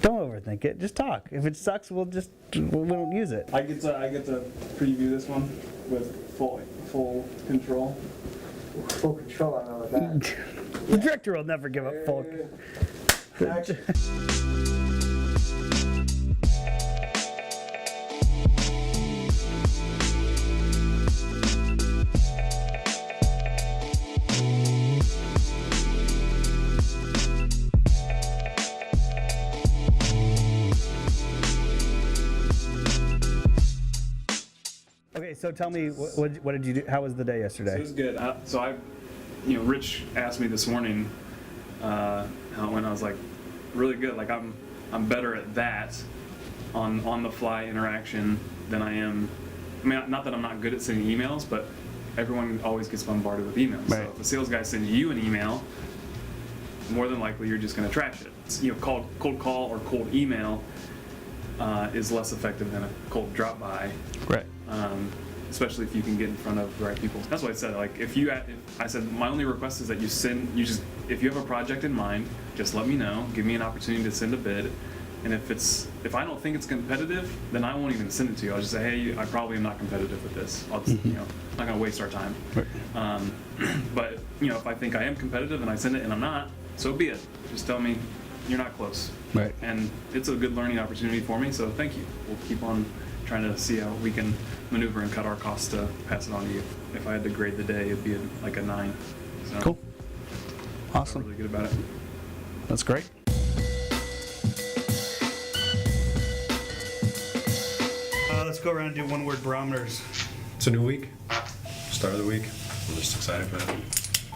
Don't overthink it. Just talk. If it sucks, we won't use it. I get to preview this one with full control. Full control, I know what that. The director will never give up full. Action. Okay, so tell me, what did you do? How was the day So yesterday? it was good. Rich asked me this morning how it went. I was like, really good. Like I'm better at that on the fly interaction than I am. I mean, not that I'm not good at sending emails, but everyone always gets bombarded with emails. Right. So if a sales guy sends you an email, more than likely you're just going to trash it. It's, cold call or cold email is less effective than a cold drop by. Right. Especially if you can get in front of the right people. That's what I said. Like if I said my only request is that if you have a project in mind, just let me know. Give me an opportunity to send a bid. And if I don't think it's competitive, then I won't even send it to you. I'll just say, hey, I probably am not competitive with this. I'll just, I'm not gonna waste our time. Right. But if I think I am competitive and I send it and I'm not, so be it. Just tell me you're not close. Right. And it's a good learning opportunity for me. So thank you. We'll keep on trying to see how we can maneuver and cut our costs to pass it on to you. If I had to grade the day, it'd be like a 9. So Cool. I'm Awesome. really good about it. That's great. Let's go around and do one-word barometers. It's a new week, start of the week. I'm just excited for that.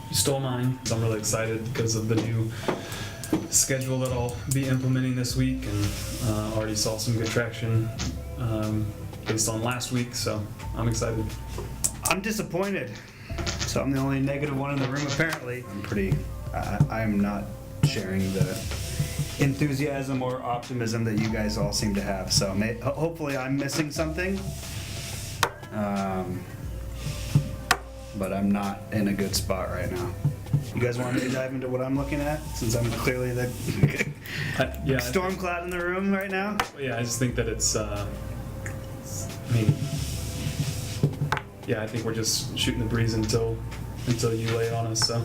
You stole mine. So I'm really excited because of the new schedule that I'll be implementing this week, and already saw some good traction based on last week, so I'm excited. I'm disappointed. So I'm the only negative one in the room, apparently. I'm not sharing the enthusiasm or optimism that you guys all seem to have. So hopefully I'm missing something. But I'm not in a good spot right now. You guys want me to dive into what I'm looking at, since I'm clearly the storm cloud in the room right now? I just think that I think we're just shooting the breeze until you lay it on us. So.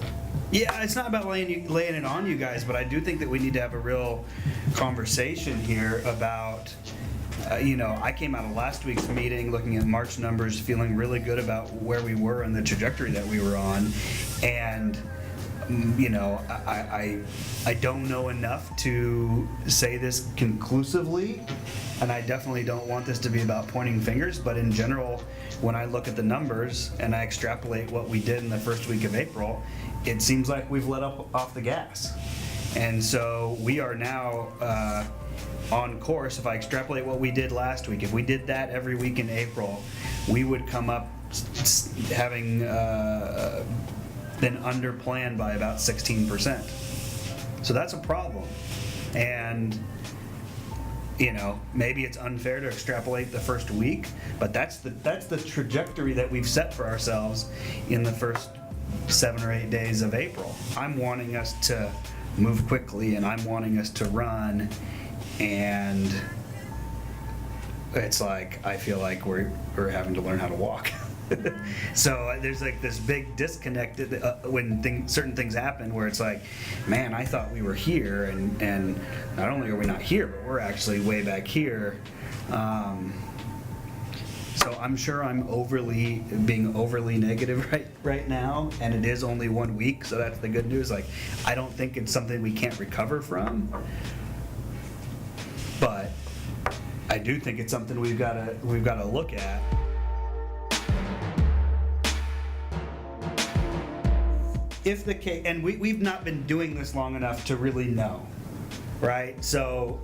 Yeah, it's not about laying it on you guys, but I do think that we need to have a real conversation here about, I came out of last week's meeting looking at March numbers, feeling really good about where we were and the trajectory that we were on, and I don't know enough to say this conclusively, and I definitely don't want this to be about pointing fingers, but in general, when I look at the numbers and I extrapolate what we did in the first week of April, it seems like we've let up off the gas. And so we are now on course. If I extrapolate what we did last week, if we did that every week in April, we would come up having been under plan by about 16%. So that's a problem. And maybe it's unfair to extrapolate the first week, but that's the trajectory that we've set for ourselves in the first 7 or 8 days of April. I'm wanting us to move quickly, and I'm wanting us to run, and it's like I feel like we're having to learn how to walk. So there's like this big disconnect when certain things happen where it's like, man, I thought we were here, and not only are we not here, but we're actually way back here. So I'm sure I'm being overly negative right now, and it is only 1 week, so that's the good news. Like, I don't think it's something we can't recover from, but I do think it's something we've got to look at. If the case, and we've not been doing this long enough to really know, right? So,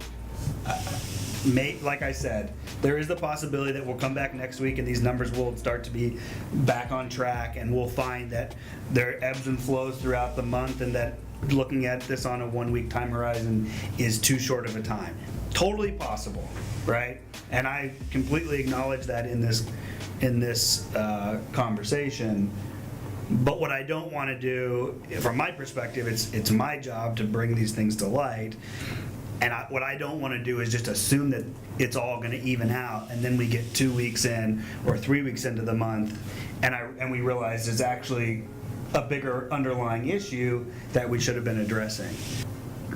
like I said, there is the possibility that we'll come back next week and these numbers will start to be back on track, and we'll find that there are ebbs and flows throughout the month, and that looking at this on a 1 week time horizon is too short of a time. Totally possible, right? And I completely acknowledge that in this conversation. But what I don't want to do, from my perspective, it's my job to bring these things to light. And what I don't want to do is just assume that it's all going to even out, and then we get 2 weeks in or 3 weeks into the month, and we realize there's actually a bigger underlying issue that we should have been addressing.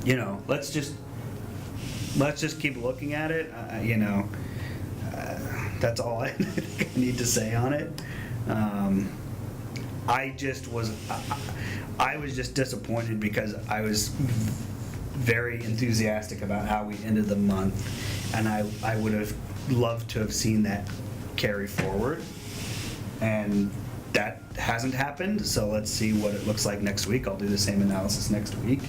You know, let's just keep looking at it. That's all I need to say on it. I was just disappointed because I was very enthusiastic about how we ended the month, and I would have loved to have seen that carry forward, and that hasn't happened. So let's see what it looks like next week. I'll do the same analysis next week,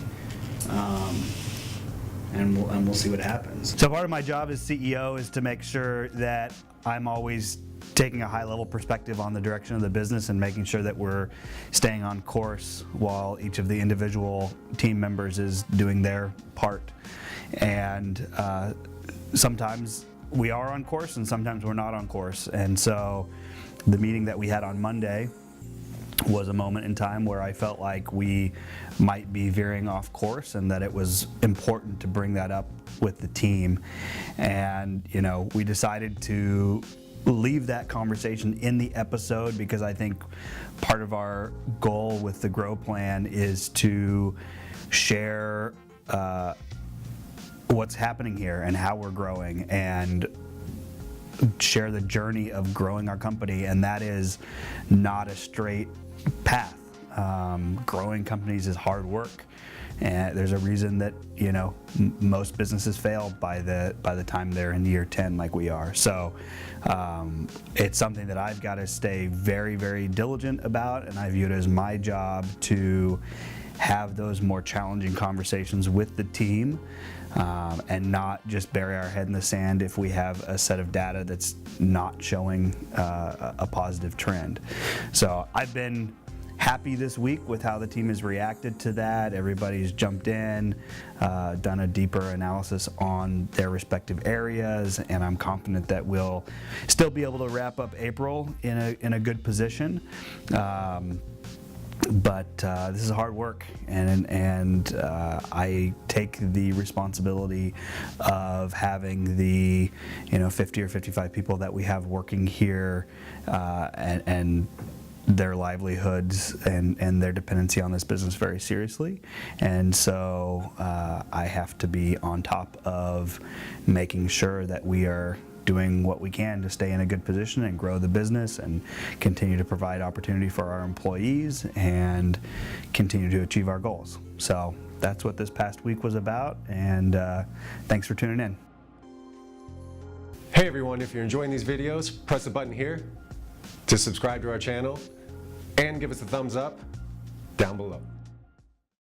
and we'll see what happens. So part of my job as CEO is to make sure that I'm always taking a high-level perspective on the direction of the business and making sure that we're staying on course while each of the individual team members is doing their part. And sometimes we are on course and sometimes we're not on course. And so the meeting that we had on Monday was a moment in time where I felt like we might be veering off course and that it was important to bring that up with the team. And, we decided to leave that conversation in the episode because I think part of our goal with the Grow Plan is to share what's happening here and how we're growing and share the journey of growing our company, and that is not a straight path. Growing companies is hard work, and there's a reason that most businesses fail by the time they're in year 10 like we are. So it's something that I've got to stay very, very diligent about, and I view it as my job to have those more challenging conversations with the team, and not just bury our head in the sand if we have a set of data that's not showing a positive trend. So I've been happy this week with how the team has reacted to that. Everybody's jumped in, done a deeper analysis on their respective areas, and I'm confident that we'll still be able to wrap up April in a good position. But this is hard work, and I take the responsibility of having the 50 or 55 people that we have working here, and their livelihoods and their dependency on this business very seriously. And so I have to be on top of making sure that we are doing what we can to stay in a good position and grow the business and continue to provide opportunity for our employees and continue to achieve our goals. So that's what this past week was about, and thanks for tuning in. Hey everyone, if you're enjoying these videos, press the button here to subscribe to our channel and give us a thumbs up down below.